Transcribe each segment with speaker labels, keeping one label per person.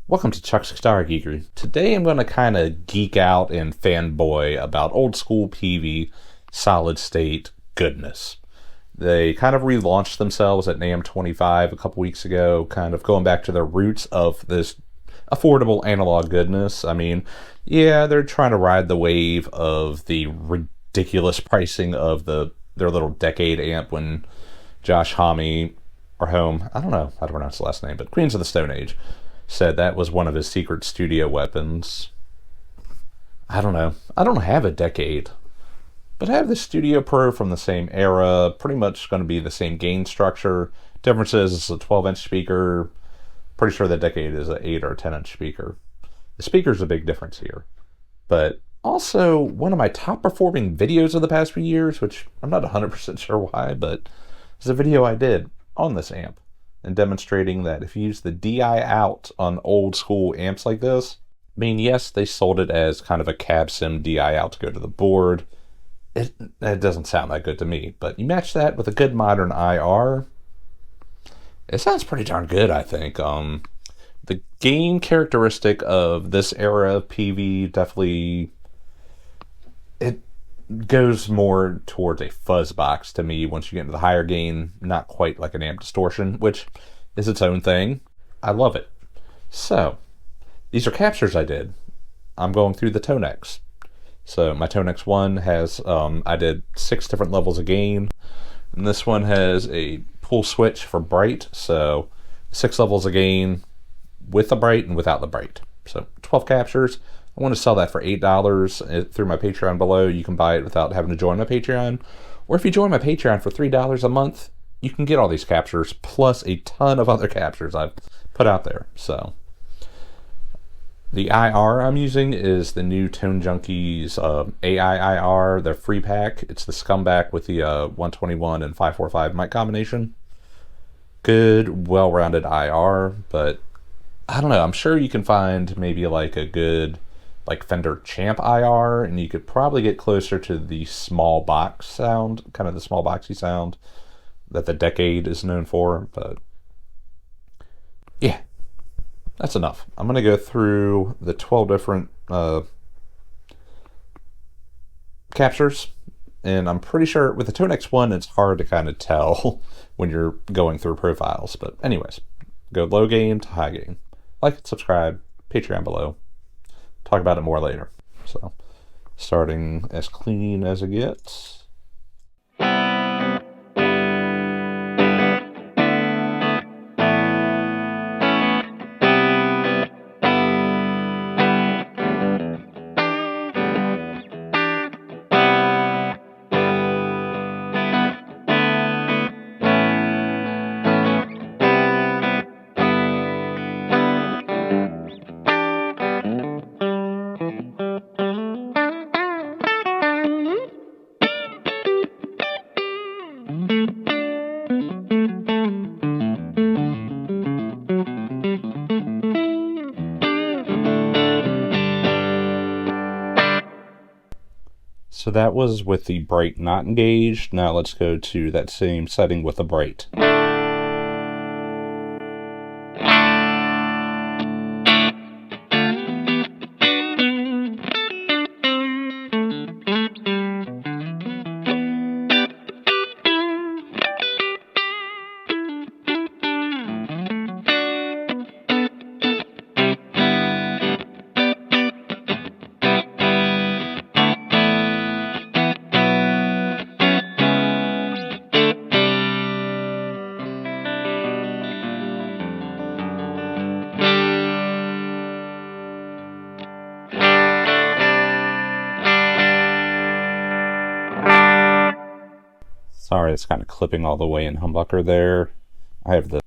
Speaker 1: Welcome to chucksguitargeekery. Today I'm going to kind of geek out and fanboy about old school Peavey solid state goodness. They kind of relaunched themselves at Am2 a couple weeks ago, kind of going back to their roots of this affordable analog goodness. I mean, yeah, they're trying to ride the wave of the ridiculous pricing of their little decade amp when Josh Homme, or Home, I don't know how to pronounce the last name, but Queens of the Stone Age, said that was one of his secret studio weapons. I don't know. I don't have a decade, but I have the Studio Pro from the same era, pretty much going to be the same gain structure. Difference is it's a 12-inch speaker. Pretty sure the decade is an 8 or 10-inch speaker. The speaker's a big difference here. But also, one of my top performing videos of the past few years, which I'm not 100% sure why, but it's a video I did on this amp, and demonstrating that if you use the DI out on old school amps like this, I mean, yes, they sold it as kind of a cab sim DI out to go to the board. It doesn't sound that good to me, but you match that with a good modern IR, it sounds pretty darn good, I think. The gain characteristic of this era of Peavey definitely, it goes more towards a fuzz box to me once you get into the higher gain, not quite like an amp distortion, which is its own thing. I love it. So, these are captures I did. I'm going through the Tonex. So my Tonex 1 has, I did 6 different levels of gain, and this one has a pull switch for bright, so 6 levels of gain with the bright and without the bright. So 12 captures. I want to sell that for $8 through my Patreon below. You can buy it without having to join my Patreon. Or if you join my Patreon for $3 a month, you can get all these captures, plus a ton of other captures I've put out there. So the IR I'm using is the new Tone Junkies AI IR, their free pack. It's the scumbag with the 121 and 545 mic combination. Good, well-rounded IR, but I don't know. I'm sure you can find maybe like a good Fender Champ IR, and you could probably get closer to the small box sound, kind of the small boxy sound that the Decade is known for. But yeah, that's enough. I'm going to go through the 12 different captures, and I'm pretty sure with the Tonex 1 it's hard to kind of tell when you're going through profiles. But anyways, go low gain to high gain. Like and subscribe, Patreon below. Talk about it more later. So, starting as clean as it gets. So that was with the bright not engaged. Now let's go to that same setting with the bright. Sorry, it's kind of clipping all the way in humbucker there. I have the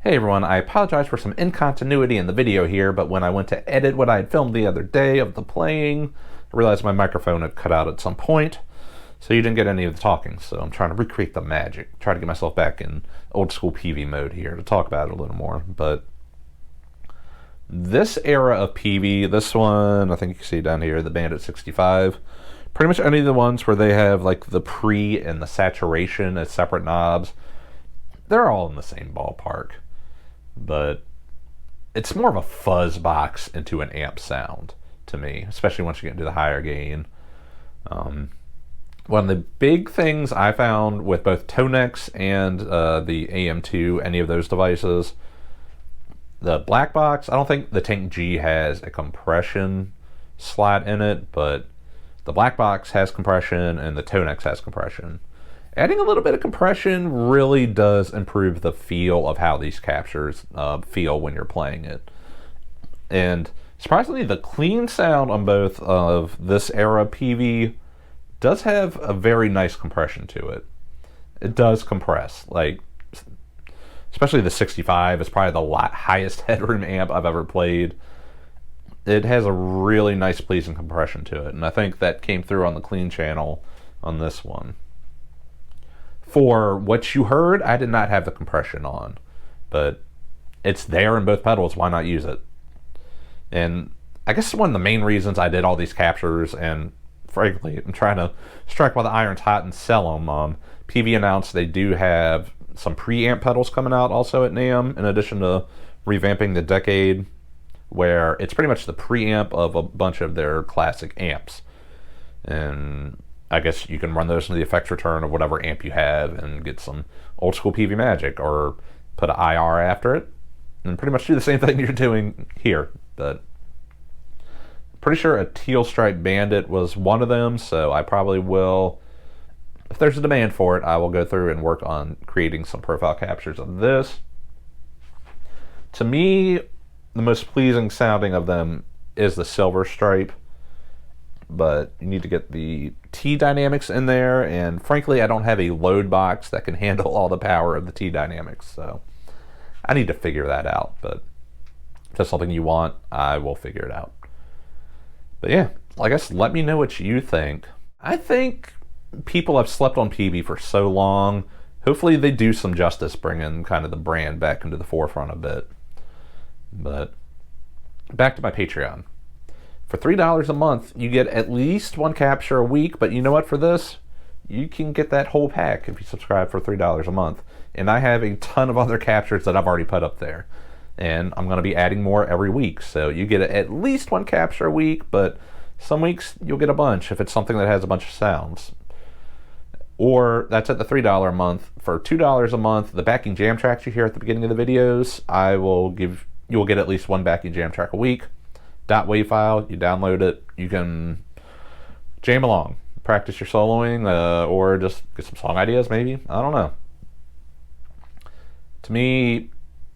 Speaker 1: Hey everyone, I apologize for some incontinuity in the video here, but when I went to edit what I had filmed the other day of the playing, I realized my microphone had cut out at some point, so you didn't get any of the talking. So I'm trying to recreate the magic, try to get myself back in old school Peavey mode here to talk about it a little more. But this era of Peavey, this one, I think you can see down here, the Bandit 65, pretty much any of the ones where they have like the pre and the saturation as separate knobs, they're all in the same ballpark. But it's more of a fuzz box into an amp sound to me, especially once you get into the higher gain. One of the big things I found with both Tonex and the Am2, any of those devices, the black box, I don't think the Tank G has a compression slot in it, but the black box has compression and the Tonex has compression. Adding a little bit of compression really does improve the feel of how these captures feel when you're playing it. And surprisingly, the clean sound on both of this era Peavey does have a very nice compression to it. It does compress, like especially the 65 is probably the highest headroom amp I've ever played. It has a really nice pleasing compression to it, and I think that came through on the clean channel on this one. For what you heard, I did not have the compression on, but it's there in both pedals. Why not use it? And I guess one of the main reasons I did all these captures, and frankly, I'm trying to strike while the iron's hot and sell them. Peavey announced they do have some preamp pedals coming out also at NAMM, in addition to revamping the Decade, where it's pretty much the preamp of a bunch of their classic amps. And I guess you can run those in the effects return of whatever amp you have and get some old school Peavey magic, or put an IR after it and pretty much do the same thing you're doing here. But pretty sure a Teal Stripe Bandit was one of them, so I probably will, if there's a demand for it, I will go through and work on creating some profile captures of this. To me, the most pleasing sounding of them is the silver stripe, but you need to get the T dynamics in there, and frankly I don't have a load box that can handle all the power of the T dynamics, so I need to figure that out. But if that's something you want, I will figure it out. But yeah, I guess let me know what you think. I think people have slept on Peavey for so long. Hopefully they do some justice bringing kind of the brand back into the forefront a bit. But back to my Patreon. For $3 a month, you get at least one capture a week, but you know what, for this, you can get that whole pack if you subscribe for $3 a month. And I have a ton of other captures that I've already put up there. And I'm going to be adding more every week. So you get at least one capture a week, but some weeks you'll get a bunch if it's something that has a bunch of sounds. Or that's at the $3 a month. For $2 a month, the backing jam tracks you hear at the beginning of the videos, you'll get at least one backing jam track a week. .wav file, you download it, you can jam along, practice your soloing, or just get some song ideas maybe, I don't know. To me,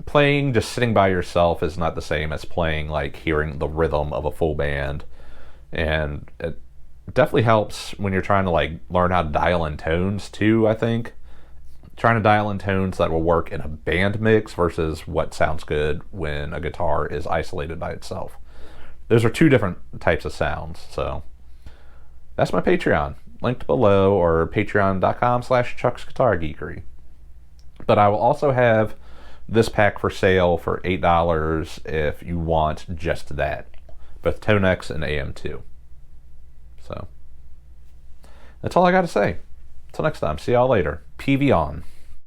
Speaker 1: playing just sitting by yourself is not the same as playing, like hearing the rhythm of a full band. And it definitely helps when you're trying to like learn how to dial in tones too, I think. Trying to dial in tones that will work in a band mix versus what sounds good when a guitar is isolated by itself. Those are two different types of sounds. So that's my Patreon, linked below, or patreon.com/chucksguitargeekery. But I will also have this pack for sale for $8 if you want just that, both Tonex and Am2. So that's all I got to say. Until next time, see y'all later. Peavey on.